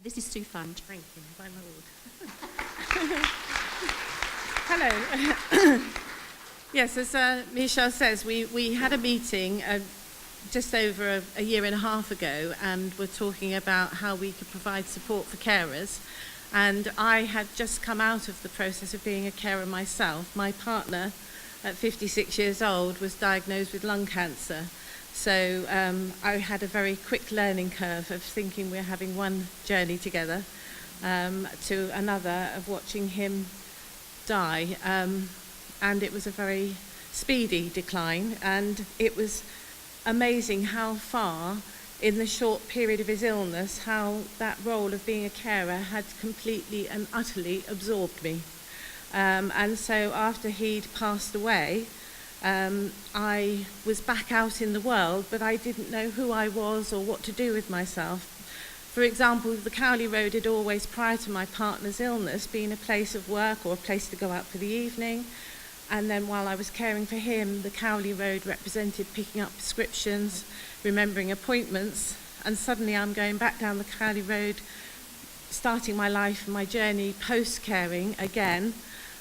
This is Sue Funge. Thank you, by my lord. Hello. Yes, as Michelle says, we had a meeting just over a year and a half ago, and we're talking about how we could provide support for carers. And I had just come out of the process of being a carer myself. My partner, at 56 years old, was diagnosed with lung cancer. So I had a very quick learning curve of thinking we're having one journey together to another of watching him die. And it was a very speedy decline, and it was amazing how far in the short period of his illness, how that role of being a carer had completely and utterly absorbed me. And so after he'd passed away, I was back out in the world, but I didn't know who I was or what to do with myself. For example, the Cowley Road had always, prior to my partner's illness, been a place of work or a place to go out for the evening. And then while I was caring for him, the Cowley Road represented picking up prescriptions, remembering appointments, and suddenly I'm going back down the Cowley Road, starting my life and my journey post-caring again.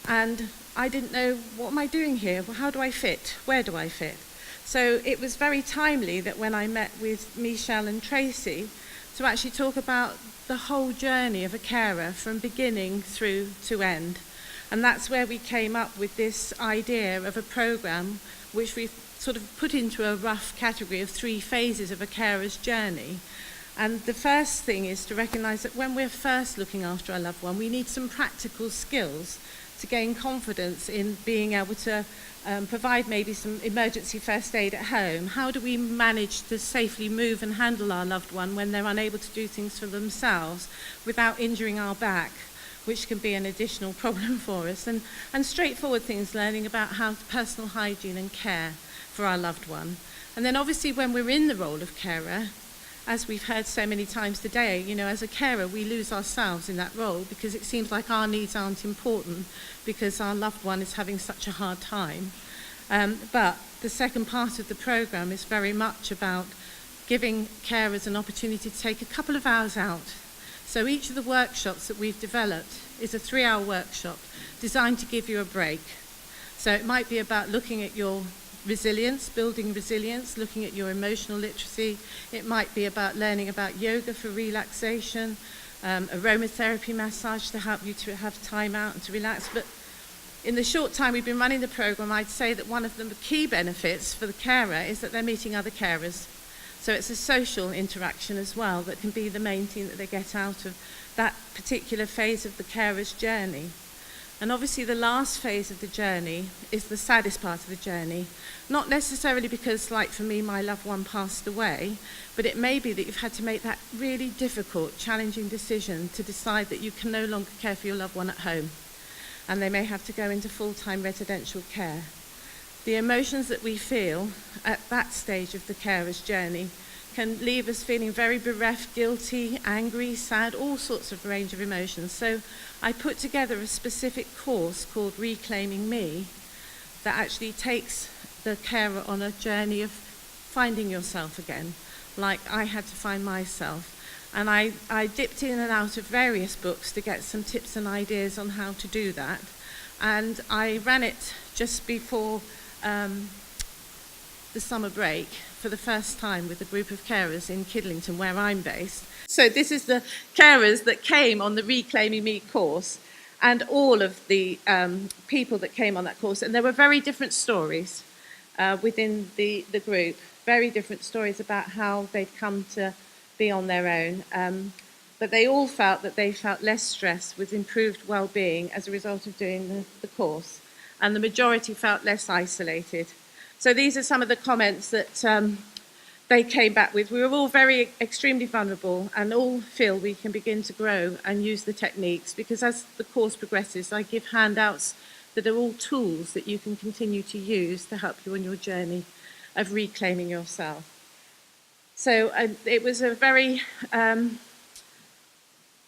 And I didn't know, what am I doing here? How do I fit? Where do I fit? So it was very timely that when I met with Michelle and Tracy to actually talk about the whole journey of a carer from beginning through to end. And that's where we came up with this idea of a programme which we've sort of put into a rough category of 3 phases of a carer's journey. And the first thing is to recognise that when we're first looking after our loved one, we need some practical skills to gain confidence in being able to provide maybe some emergency first aid at home. How do we manage to safely move and handle our loved one when they're unable to do things for themselves without injuring our back, which can be an additional problem for us, and straightforward things, learning about how personal hygiene and care for our loved one. And then obviously when we're in the role of carer, as we've heard so many times today, you know, as a carer we lose ourselves in that role because it seems like our needs aren't important because our loved one is having such a hard time. But the second part of the programme is very much about giving carers an opportunity to take a couple of hours out. So each of the workshops that we've developed is a 3-hour workshop designed to give you a break. So it might be about looking at your resilience, building resilience, looking at your emotional literacy. It might be about learning about yoga for relaxation, aromatherapy massage to help you to have time out and to relax. But in the short time we've been running the programme, I'd say that one of the key benefits for the carer is that they're meeting other carers. So it's a social interaction as well that can be the main thing that they get out of that particular phase of the carer's journey. And obviously the last phase of the journey is the saddest part of the journey. Not necessarily because, like for me, my loved one passed away, but it may be that you've had to make that really difficult, challenging decision to decide that you can no longer care for your loved one at home. And they may have to go into full-time residential care. The emotions that we feel at that stage of the carer's journey can leave us feeling very bereft, guilty, angry, sad, all sorts of range of emotions. So I put together a specific course called Reclaiming Me that actually takes the carer on a journey of finding yourself again, like I had to find myself. And I dipped in and out of various books to get some tips and ideas on how to do that. And I ran it just before the summer break for the first time with a group of carers in Kidlington, where I'm based. So this is the carers that came on the Reclaiming Me course, and all of the people that came on that course. And there were very different stories within the group, very different stories about how they'd come to be on their own. But they all felt that they felt less stressed with improved well-being as a result of doing the course. And the majority felt less isolated. So these are some of the comments that they came back with. We were all very extremely vulnerable and all feel we can begin to grow and use the techniques, because as the course progresses, I give handouts that are all tools that you can continue to use to help you on your journey of reclaiming yourself. So it was a very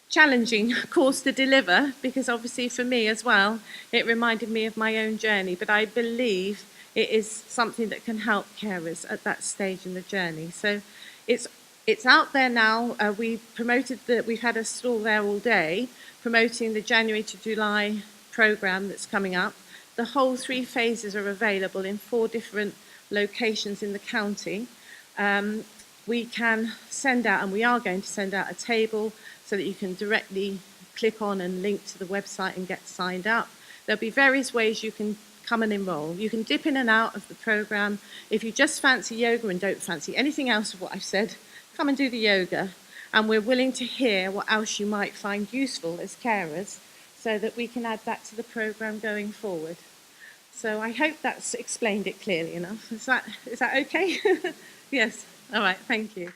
challenging course to deliver, because obviously for me as well, it reminded me of my own journey, but I believe it is something that can help carers at that stage in the journey. So it's It's out there now. We've had a stall there all day promoting the January to July programme that's coming up. The whole 3 phases are available in 4 different locations in the county. We can send out, and we are going to send out, a table so that you can directly click on and link to the website and get signed up. There'll be various ways you can come and enrol. You can dip in and out of the programme. If you just fancy yoga and don't fancy anything else of what I've said, come and do the yoga. And we're willing to hear what else you might find useful as carers so that we can add that to the programme going forward. So I hope that's explained it clearly enough. Is that okay? Yes. All right. Thank you.